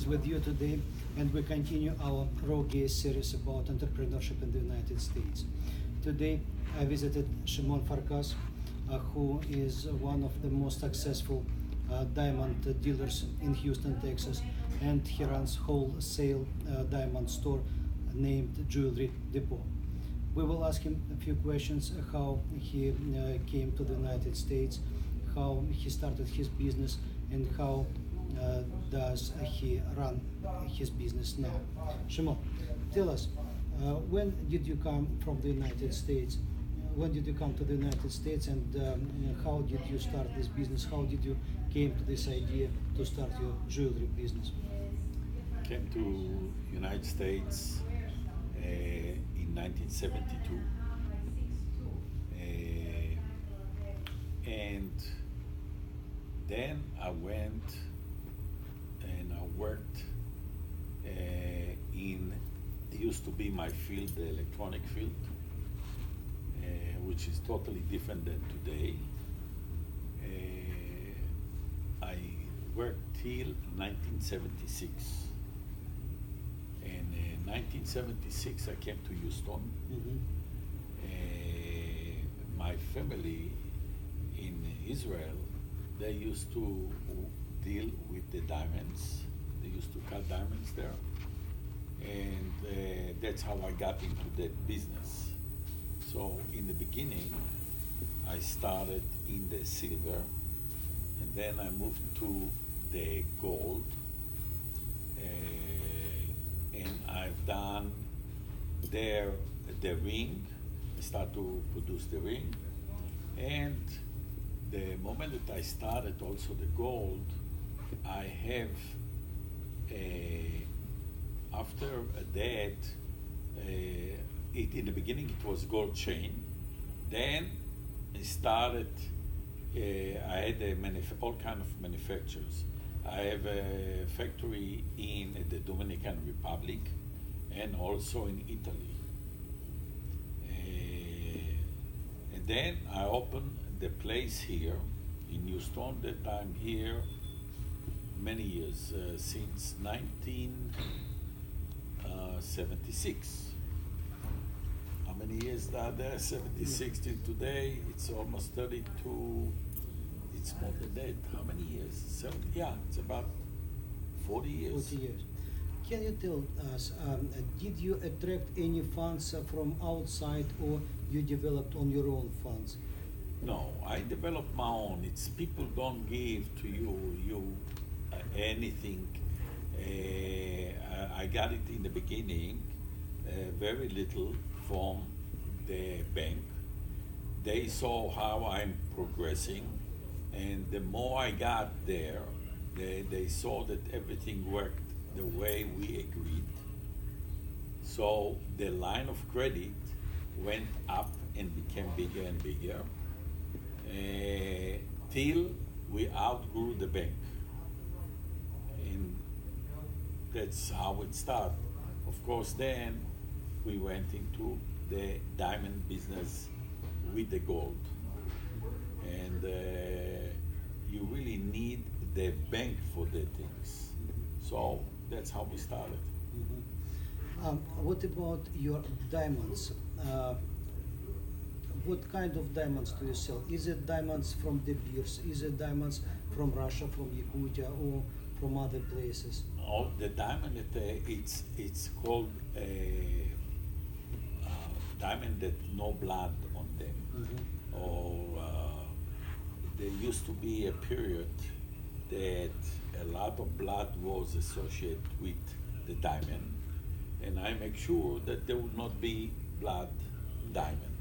with you today, and we continue our Raw Gaze series about entrepreneurship in the United States. Today, I visited Simon Farkas, who is one of the most successful diamond dealers in Houston, Texas, and he runs wholesale diamond store named Jewelry Depot. We will ask him a few questions: how he came to the United States, how he started his business, and how does he run his business now. Shimon, tell us, when did you come from the United States? When did you come to the United States, and how did you start this business? How did you came to this idea to start your jewelry business? Came to United States in 1972, and then I went and I worked in, it used to be my field, the electronic field, which is totally different than today. I worked till 1976. And in 1976 I came to Houston. Mm-hmm. My family in Israel, they used to deal with the diamonds. They used to cut diamonds there. And that's how I got into that business. So in the beginning, I started in the silver, and then I moved to the gold, and I've done there the ring. I started to produce the ring, and the moment that I started also the gold, I have after that, in the beginning it was gold chain. Then I started. I had all kind of manufacturers. I have a factory in the Dominican Republic and also in Italy. And then I opened the place here in Houston. That I'm here many years, since 1976. How many years are there? 76 till today. It's almost 32. It's more than that. How many years? 70? Yeah, it's about 40 years. 40 years. Can you tell us, did you attract any funds from outside, or you developed on your own funds? No, I developed my own. It's people don't give to you anything. I got it in the beginning, very little from the bank. They saw how I'm progressing, and the more I got there, they saw that everything worked the way we agreed. So the line of credit went up and became bigger and bigger, till we outgrew the bank. And that's how it started. Of course, then we went into the diamond business with the gold. And you really need the bank for the things. So that's how we started. Mm-hmm. What about your diamonds? What kind of diamonds do you sell? Is it diamonds from De Beers? Is it diamonds from Russia, from Yakutia, or from other places? All the diamond that it's called a diamond that no blood on them. Mm-hmm. Or there used to be a period that a lot of blood was associated with the diamond, and I make sure that there would not be blood diamond.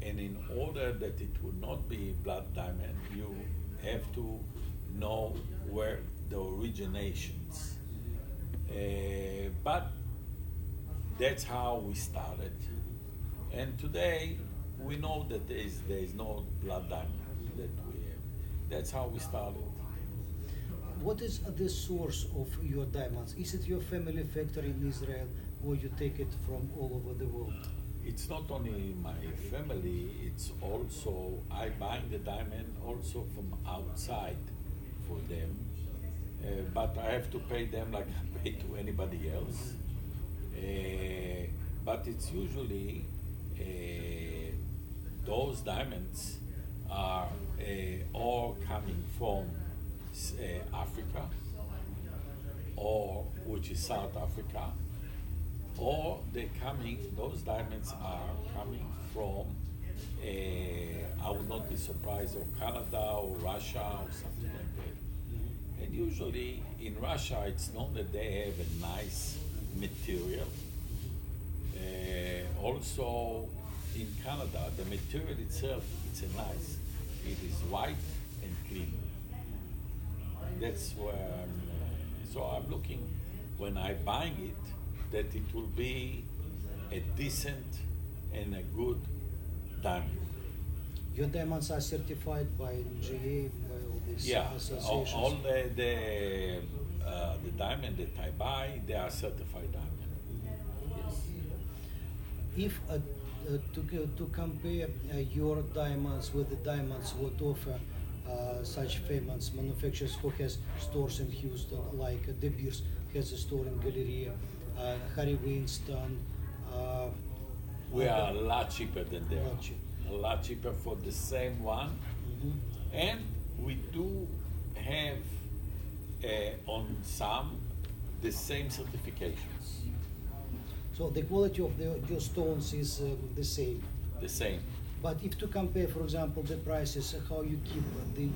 And in order that it would not be blood diamond, you have to know where the originations. But that's how we started. And today we know that there is no blood diamond that we have. That's how we started. What is the source of your diamonds? Is it your family factory in Israel, or you take it from all over the world? It's not only my family, it's also, I buy the diamond also from outside for them. but I have to pay them like I pay to anybody else. But it's usually those diamonds are all coming from Africa, or which is South Africa, or those diamonds are coming from, I would not be surprised, or Canada or Russia or something like that. And usually in Russia, it's known that they have a nice material. Also in Canada, the material itself, it is white and clean. That's where so I'm looking, when I'm buying it, that it will be a decent and a good diamond. Your diamonds are certified by GA, by all these Yeah, associations. all the diamond that I buy, they are certified diamond. Yes. If to compare your diamonds with the diamonds what offer such famous manufacturers who has stores in Houston, like De Beers has a store in Galleria, Harry Winston. We are a lot cheaper than them. Lot cheap. A lot cheaper for the same one. And we do have on some the same certifications. So the quality of your stones is the same. The same. But if to compare, for example, the prices, how you keep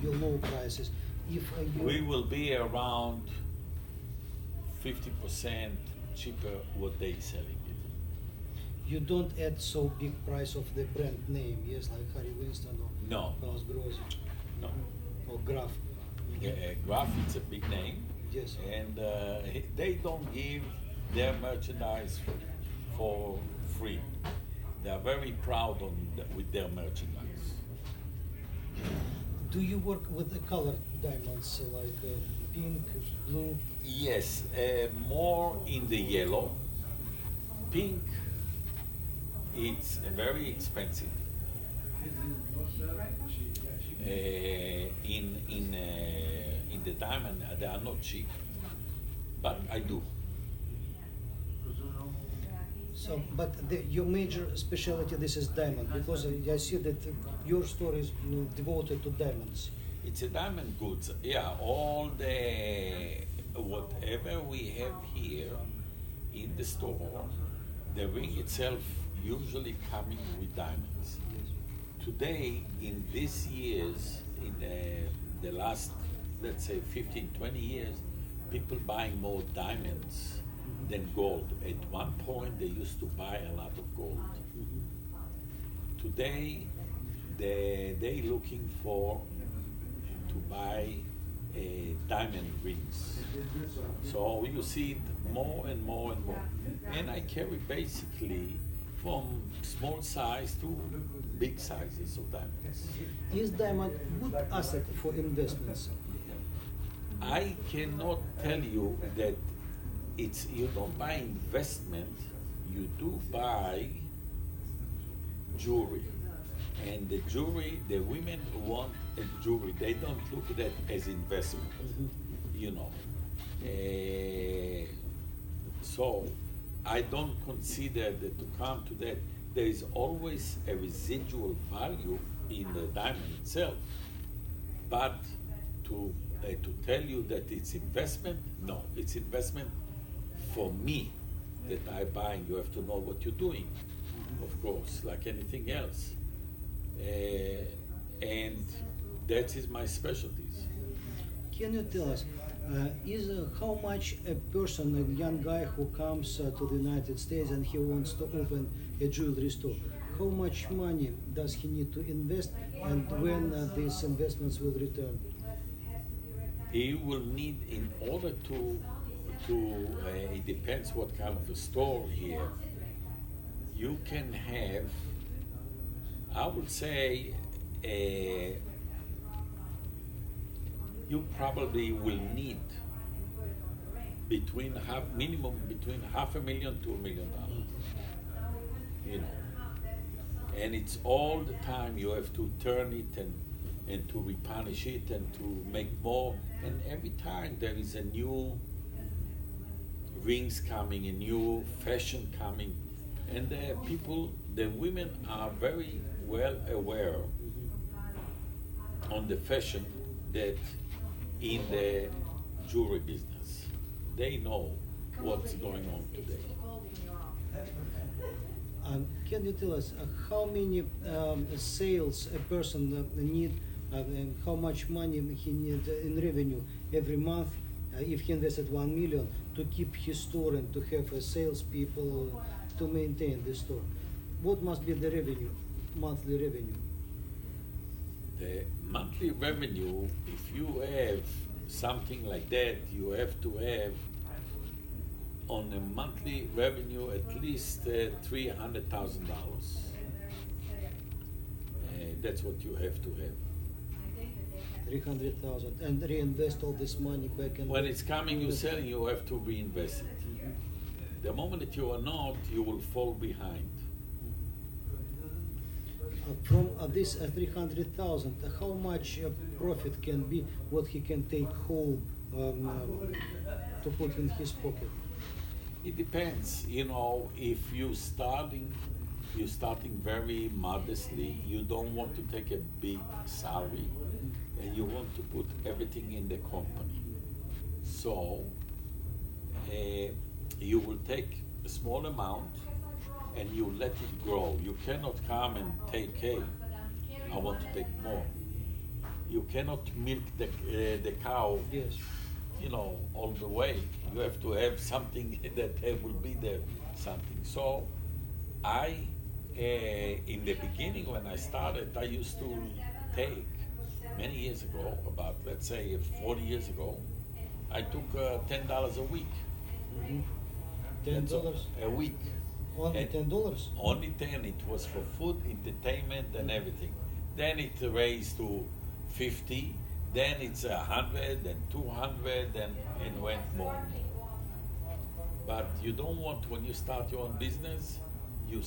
your low prices, if we will be around 50% cheaper what they selling it. You don't add so big price of the brand name, yes, like Harry Winston or No. Klaus Grosse. No. Or Graf. Graf, it's a big name. Yes. And they don't give their merchandise for free. They are very proud with their merchandise. Do you work with the colored diamonds like pink, blue? Yes, more in the yellow. Pink, it's very expensive. In the diamond, they are not cheap, but I do. So, but your major specialty, this is diamond, because I see that your store is devoted to diamonds. It's a diamond goods. Yeah, all the whatever we have here in the store, the ring itself usually coming with diamonds. Today, in these years, in the last, let's say 15, 20 years, people buying more diamonds than gold. At one point, they used to buy a lot of gold. Today, they looking for to buy diamond rings. So you see it more and more and more. And I carry basically from small size to big sizes of diamonds. Is diamond good asset for investments? I cannot tell you that you don't buy investment, you do buy jewelry. And the jewelry, the women want a jewelry. They don't look at that as investment, you know. So I don't consider that to come to that. There is always a residual value in the diamond itself. But to tell you that it's investment, no, it's investment for me that I buy. You have to know what you're doing, of course, like anything else. And that is my specialties. Can you tell us, how much a person, a young guy who comes to the United States and he wants to open a jewelry store, how much money does he need to invest, and when these investments will return? He will need, in order to it depends what kind of a store here. You can have, I would say, you probably will need minimum between $500,000 to $1 million. You know, and it's all the time you have to turn it and to replenish it and to make more And every time there is a new rings coming, a new fashion coming, and the people, the women are very well aware on the fashion that in the jewelry business. They know what's going on today. Can you tell us how many sales a person need, and how much money he need in revenue every month if he invested 1 million to keep his store and to have salespeople to maintain the store? What must be the revenue, monthly revenue? The monthly revenue, if you have something like that, you have to have on a monthly revenue at least $300,000. That's what you have to have. 300,000 and reinvest all this money back in. When it's coming, you're selling, you have to reinvest it. The moment that you are not, you will fall behind. From this 300,000, how much profit can be what he can take home to put in his pocket? It depends, if you're starting very modestly, you don't want to take a big salary, and you want to put everything in the company. So you will take a small amount and you let it grow. You cannot come and take, hey, I want to take more. You cannot milk the cow, Yes. all the way. You have to have something that will be there, something. So in the beginning when I started, I used to take, many years ago, about, let's say 40 years ago, I took $10 a week. $10 a week. Only $10. Only 10. It was for food, entertainment, and everything. Then it raised to 50. Then it's 100, then 200, and went more and more. But you don't want, when you start your own business, you're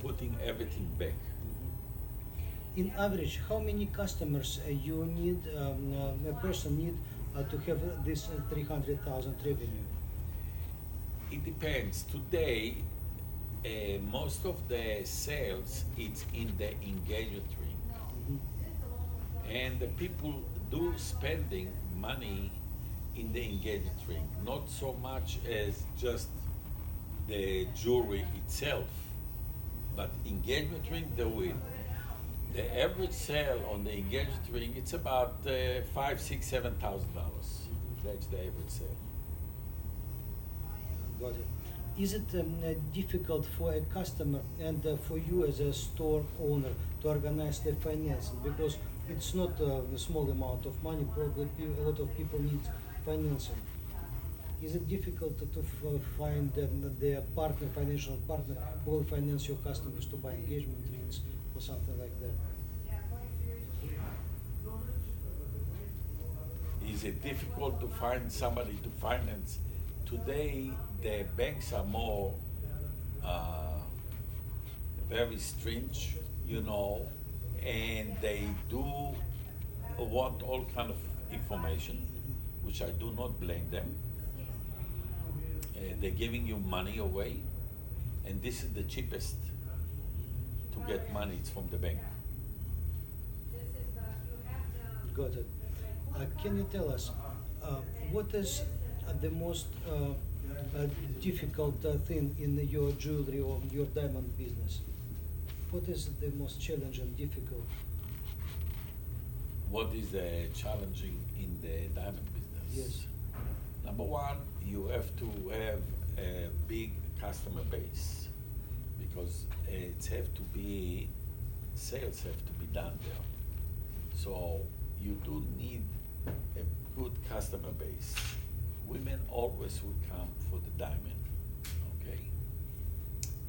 putting everything back. In average, how many customers you need, a person need to have this 300,000 revenue? It depends. Today, most of the sales it's in the engagement ring, and the people do spending money in the engagement ring, not so much as just the jewelry itself, but engagement ring they will. The average sale on the engagement ring, it's about $5,000, $6,000, $7,000. That's the average sale. Got it. Is it difficult for a customer and for you as a store owner to organize the financing? Because it's not a small amount of money, probably a lot of people need financing. Is it difficult to find the partner, financial partner, who will finance your customers to buy engagement rings or something like that? Is it difficult to find somebody to finance? Today, the banks are more very stringent, and they do want all kind of information, which I do not blame them. They're giving you money away, and this is the cheapest to get money. It's from the bank. Got it. Can you tell us what is the most difficult thing in your jewelry or your diamond business? What is the most challenging, difficult? What is challenging in the diamond business? Yes. Number one, you have to have a big customer base, because sales have to be done there. So you do need a good customer base. Women always will come for the diamond, okay?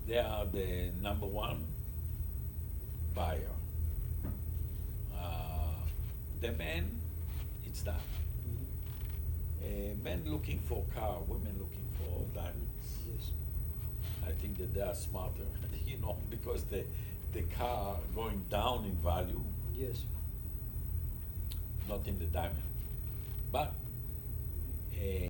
They are the number one buyer. The men, it's done. Men looking for car, women looking for diamonds. Yes. I think that they are smarter, because the car going down in value, Yes. not in the diamond. But